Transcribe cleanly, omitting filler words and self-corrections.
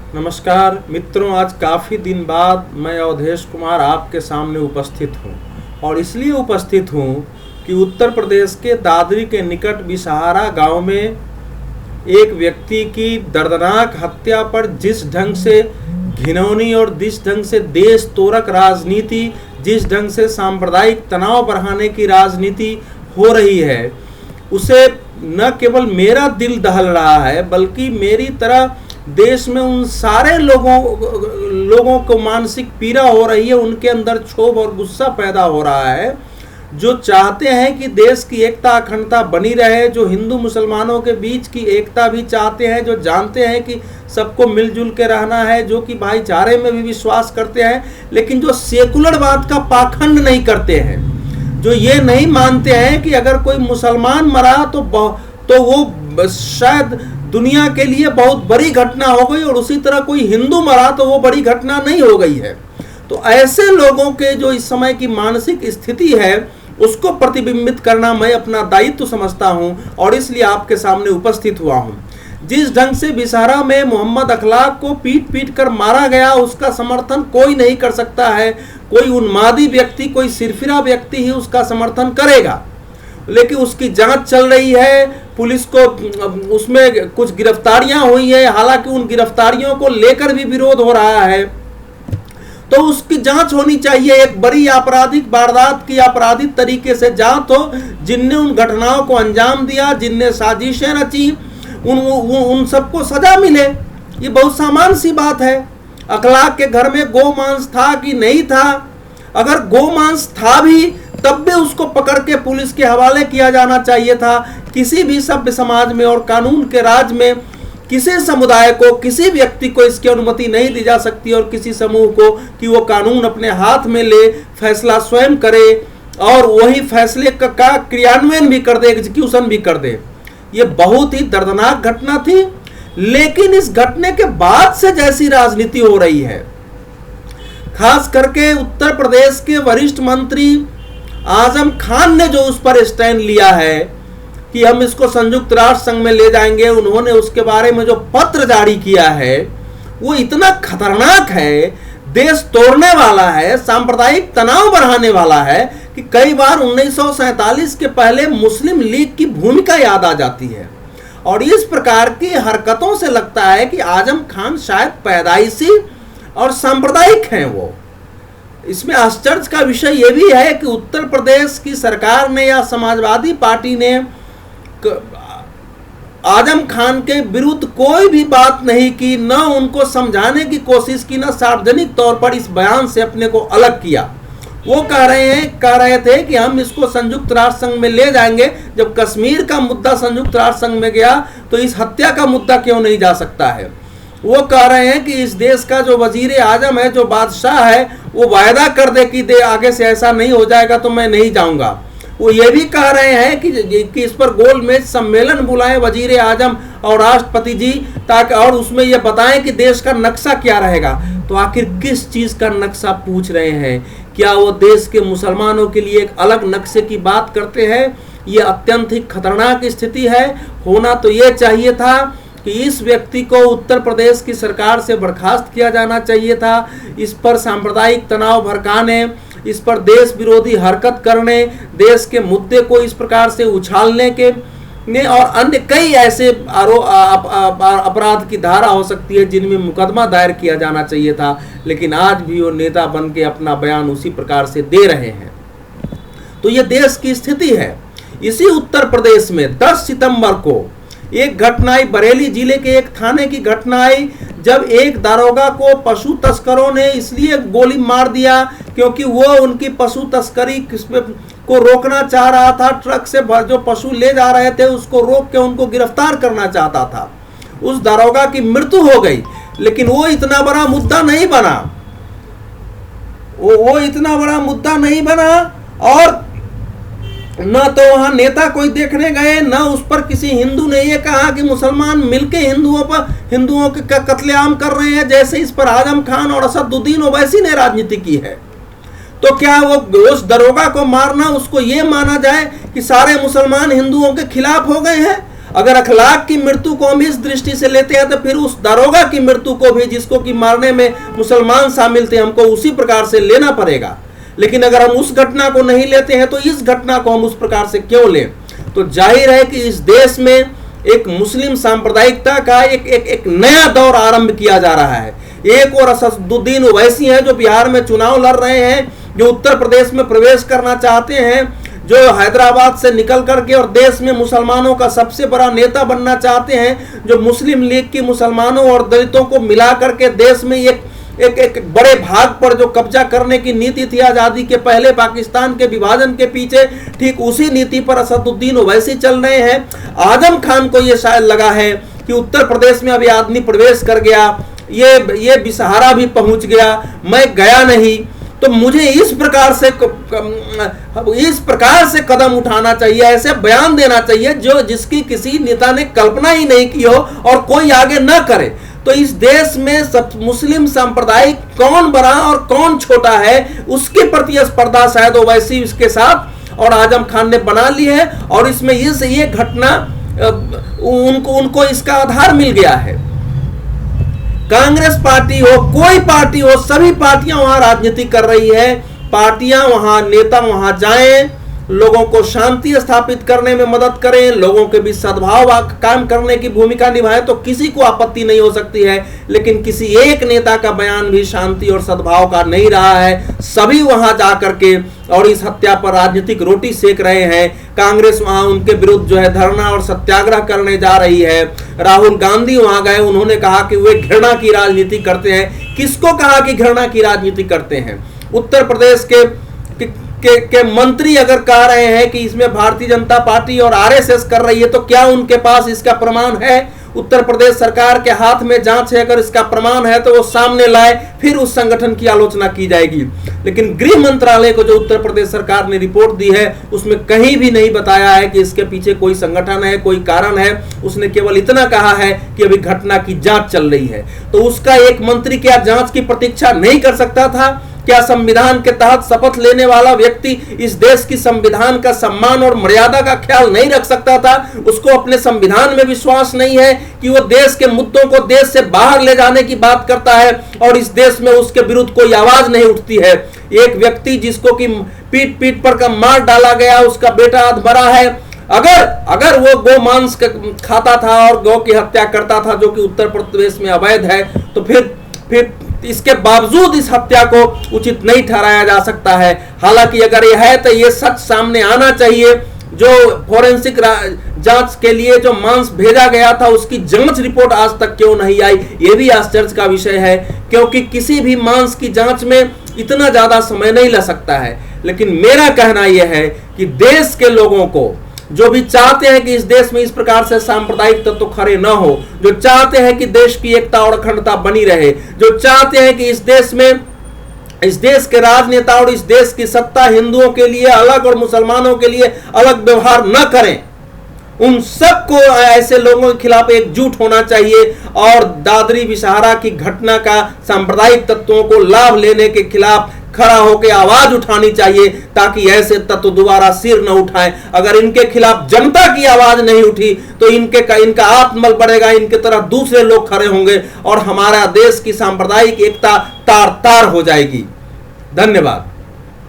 नमस्कार मित्रों, आज काफ़ी दिन बाद मैं अवधेश कुमार आपके सामने उपस्थित हूँ और इसलिए उपस्थित हूँ कि उत्तर प्रदेश के दादरी के निकट बिसहारा गांव में एक व्यक्ति की दर्दनाक हत्या पर जिस ढंग से घिनौनी और जिस ढंग से देश तोड़क राजनीति, जिस ढंग से सांप्रदायिक तनाव बढ़ाने की राजनीति हो रही है, उसे न केवल मेरा दिल दहल रहा है बल्कि मेरी तरह देश में उन सारे लोगों को मानसिक पीड़ा हो रही है। उनके अंदर क्षोभ और गुस्सा पैदा हो रहा है, जो चाहते हैं कि देश की एकता अखंडता बनी रहे, जो हिंदू मुसलमानों के बीच की एकता भी चाहते हैं, जो जानते हैं कि सबको मिलजुल के रहना है, जो कि भाईचारे में भी विश्वास करते हैं, लेकिन जो सेकुलरवाद का पाखंड नहीं करते हैं, जो ये नहीं मानते हैं कि अगर कोई मुसलमान मरा तो वो शायद दुनिया के लिए बहुत बड़ी घटना हो गई और उसी तरह कोई हिंदू मरा तो वो बड़ी घटना नहीं हो गई है। तो ऐसे लोगों के जो इस समय की मानसिक स्थिति है उसको प्रतिबिंबित करना मैं अपना दायित्व समझता हूं और इसलिए आपके सामने उपस्थित हुआ हूं। जिस ढंग से बिसहारा में मोहम्मद अखलाक को पीट पीट कर मारा गया, उसका समर्थन कोई नहीं कर सकता है। कोई उन्मादी व्यक्ति, कोई सिरफिरा व्यक्ति ही उसका समर्थन करेगा, लेकिन उसकी जांच चल रही है। पुलिस को उसमें कुछ गिरफ्तारियां हुई है, हालांकि उन गिरफ्तारियों को लेकर भी विरोध हो रहा है, तो उसकी जांच होनी चाहिए। एक बड़ी आपराधिक वारदात की आपराधिक तरीके से जांच हो, जिनने उन घटनाओं को अंजाम दिया, जिनने साजिशें रची, उन सबको सजा मिले। ये बहुत सामान्य सी बात है। अखलाक के घर में गोमांस था कि नहीं था? अगर गोमांस था भी तब भी उसको पकड़ के पुलिस के हवाले किया जाना चाहिए था। किसी भी सभ्य समाज में और कानून के राज में किसी समुदाय को, किसी व्यक्ति को इसकी अनुमति नहीं दी जा सकती और किसी समूह को कि वो कानून अपने हाथ में ले, फैसला स्वयं करे और वही फैसले का क्रियान्वयन भी कर दे, एग्जीक्यूशन भी कर दे। ये बहुत ही दर्दनाक घटना थी, लेकिन इस घटने के बाद से जैसी राजनीति हो रही है, खास करके उत्तर प्रदेश के वरिष्ठ मंत्री आजम खान ने जो उस पर स्टैंड लिया है कि हम इसको संयुक्त राष्ट्र संघ में ले जाएंगे, उन्होंने उसके बारे में जो पत्र जारी किया है वो इतना खतरनाक है, देश तोड़ने वाला है, सांप्रदायिक तनाव बढ़ाने वाला है कि कई बार 1947 के पहले मुस्लिम लीग की भूमिका याद आ जाती है। और इस प्रकार की हरकतों से लगता है कि आजम खान शायद पैदाइशी और सांप्रदायिक हैं। वो इसमें आश्चर्य का विषय यह भी है कि उत्तर प्रदेश की सरकार ने या समाजवादी पार्टी ने आजम खान के विरुद्ध कोई भी बात नहीं की, न उनको समझाने की कोशिश की, न सार्वजनिक तौर पर इस बयान से अपने को अलग किया। वो कह रहे थे कि हम इसको संयुक्त राष्ट्र संघ में ले जाएंगे। जब कश्मीर का मुद्दा संयुक्त राष्ट्र संघ में गया तो इस हत्या का मुद्दा क्यों नहीं जा सकता है? वो कह रहे हैं कि इस देश का जो वजीर आजम है, जो बादशाह है, वो वायदा कर दे कि आगे से ऐसा नहीं हो जाएगा तो मैं नहीं जाऊंगा। वो ये भी कह रहे हैं कि इस पर गोलमेज सम्मेलन बुलाएं वजीर आजम और राष्ट्रपति जी, ताकि और उसमें ये बताएं कि देश का नक्शा क्या रहेगा। तो आखिर किस चीज का नक्शा पूछ रहे हैं? क्या वो देश के मुसलमानों के लिए एक अलग नक्शे की बात करते हैं? ये अत्यंत ही खतरनाक स्थिति है। होना तो ये चाहिए था कि इस व्यक्ति को उत्तर प्रदेश की सरकार से बर्खास्त किया जाना चाहिए था। इस पर सांप्रदायिक तनाव भड़काने, इस पर देश विरोधी हरकत करने, देश के मुद्दे को इस प्रकार से उछालने के ने और अन्य कई ऐसे अपराध की धारा हो सकती है जिनमें मुकदमा दायर किया जाना चाहिए था, लेकिन आज भी वो नेता बन के अपना बयान उसी प्रकार से दे रहे हैं। तो ये देश की स्थिति है। इसी उत्तर प्रदेश में 10 सितंबर को एक घटना आई, बरेली जिले के एक थाने की घटना आई, जब एक दारोगा को पशु तस्करों ने इसलिए गोली मार दिया क्योंकि वो उनकी पशु तस्करी को रोकना चाह रहा था। ट्रक से जो पशु ले जा रहे थे उसको रोक के उनको गिरफ्तार करना चाहता था। उस दारोगा की मृत्यु हो गई, लेकिन वो इतना बड़ा मुद्दा नहीं बना। वो इतना बड़ा मुद्दा नहीं बना और न तो वहां नेता कोई देखने गए, न उस पर किसी हिंदू ने ये कहा कि मुसलमान मिलके हिंदुओं के कत्लेआम कर रहे हैं, जैसे इस पर आजम खान और असदुद्दीन ओवैसी ने राजनीति की है। तो क्या वो उस दरोगा को मारना, उसको ये माना जाए कि सारे मुसलमान हिंदुओं के खिलाफ हो गए हैं? अगर अखलाक की मृत्यु को हम इस दृष्टि से लेते हैं तो फिर उस दारोगा की मृत्यु को भी, जिसको कि मारने में मुसलमान शामिल थे, हमको उसी प्रकार से लेना पड़ेगा। लेकिन अगर हम उस घटना को नहीं लेते हैं तो इस घटना को हम उस प्रकार से क्यों लें? तो जाहिर है कि इस देश में एक मुस्लिम सांप्रदायिकता का एक नया दौर आरंभ किया जा रहा है। एक और असदुद्दीन ओवैसी हैं जो बिहार में चुनाव लड़ रहे हैं, जो उत्तर प्रदेश में प्रवेश करना चाहते हैं, जो हैदराबाद से निकल करके और देश में मुसलमानों का सबसे बड़ा नेता बनना चाहते हैं, जो मुस्लिम लीग की मुसलमानों और दलितों को मिला करके देश में एक बड़े भाग पर जो कब्जा करने की नीति थी आजादी के पहले पाकिस्तान के विभाजन के पीछे, ठीक उसी नीति पर असदुद्दीन ओवैसी चल रहे हैं। आजम खान को यह शायद लगा है कि उत्तर प्रदेश में अभी आदमी प्रवेश कर गया, ये बिसहारा भी पहुंच गया, मैं गया नहीं, तो मुझे इस प्रकार से कदम उठाना चाहिए, ऐसे बयान देना चाहिए जिसकी किसी नेता ने कल्पना ही नहीं की हो और कोई आगे न करे। तो इस देश में सब मुस्लिम सांप्रदायिक कौन बड़ा और कौन छोटा है, उसके प्रतिस्पर्धा शायद ओवैसी इसके साथ और आजम खान ने बना ली है, और इसमें ये घटना उनको इसका आधार मिल गया है। कांग्रेस पार्टी हो, कोई पार्टी हो, सभी पार्टियां वहां राजनीति कर रही है। पार्टियां वहां, नेता वहां जाएं, लोगों को शांति स्थापित करने में मदद करें, लोगों के बीच सद्भाव काम करने की भूमिका निभाएं, तो किसी को आपत्ति नहीं हो सकती है। लेकिन किसी एक नेता का बयान भी शांति और सद्भाव का नहीं रहा है। सभी वहां जाकर के और इस हत्या पर राजनीतिक रोटी सेक रहे हैं। कांग्रेस वहां उनके विरुद्ध जो है धरना और सत्याग्रह करने जा रही है। राहुल गांधी वहां गए, उन्होंने कहा कि वे घृणा की राजनीति करते हैं। किसको कहा कि घृणा की राजनीति करते हैं? उत्तर प्रदेश के मंत्री अगर कह रहे हैं कि इसमें भारतीय जनता पार्टी और आरएसएस कर रही है, तो क्या उनके पास इसका प्रमाण है? उत्तर प्रदेश सरकार के हाथ में जांच है, अगर इसका प्रमाण है तो वो सामने लाए, फिर उस संगठन की आलोचना की जाएगी। लेकिन गृह मंत्रालय को जो उत्तर प्रदेश सरकार ने रिपोर्ट दी है, उसमें कहीं भी नहीं बताया है कि इसके पीछे कोई संगठन है, कोई कारण है। उसने केवल इतना कहा है कि अभी घटना की जांच चल रही है। तो उसका एक मंत्री क्या जांच की प्रतीक्षा नहीं कर सकता था? क्या संविधान के तहत शपथ लेने वाला व्यक्ति इस देश की संविधान का सम्मान और मर्यादा का ख्याल नहीं रख सकता था? उसको अपने संविधान में विश्वास नहीं है कि वो देश के मुद्दों को देश से बाहर ले जाने की बात करता है और इस देश में उसके विरुद्ध कोई आवाज नहीं उठती है? एक व्यक्ति जिसको कि पीठ पर का मार डाला गया, उसका बेटा आज मरा है, अगर वो गौ मांस खाता था और गौ की हत्या करता था, जो कि उत्तर प्रदेश में अवैध है, तो फिर इसके बावजूद इस हत्या को उचित नहीं ठहराया जा सकता है। हालांकि अगर यह है तो यह सच सामने आना चाहिए। जो फोरेंसिक जांच के लिए जो मांस भेजा गया था, उसकी जांच रिपोर्ट आज तक क्यों नहीं आई, यह भी आश्चर्य का विषय है, क्योंकि किसी भी मांस की जांच में इतना ज्यादा समय नहीं लग सकता है। लेकिन मेरा कहना यह है कि देश के लोगों को जो भी चाहते हैं कि इस देश में इस प्रकार से सांप्रदायिक तत्व खड़े न हो, जो चाहते हैं कि देश की एकता और अखंडता बनी रहे, जो चाहते हैं कि इस देश में इस देश के राजनेता और इस देश की सत्ता हिंदुओं के लिए अलग और मुसलमानों के लिए अलग व्यवहार न करें, उन सबको ऐसे लोगों के खिलाफ एकजुट होना चाहिए और दादरी बिसहारा की घटना का सांप्रदायिक तत्वों को लाभ लेने के खिलाफ खड़ा होकर आवाज उठानी चाहिए, ताकि ऐसे तत्व दोबारा सिर न उठाएं। अगर इनके खिलाफ जनता की आवाज नहीं उठी तो इनका आत्मबल बढ़ेगा, इनके तरह दूसरे लोग खड़े होंगे और हमारा देश की सांप्रदायिक एकता तार तार हो जाएगी। धन्यवाद।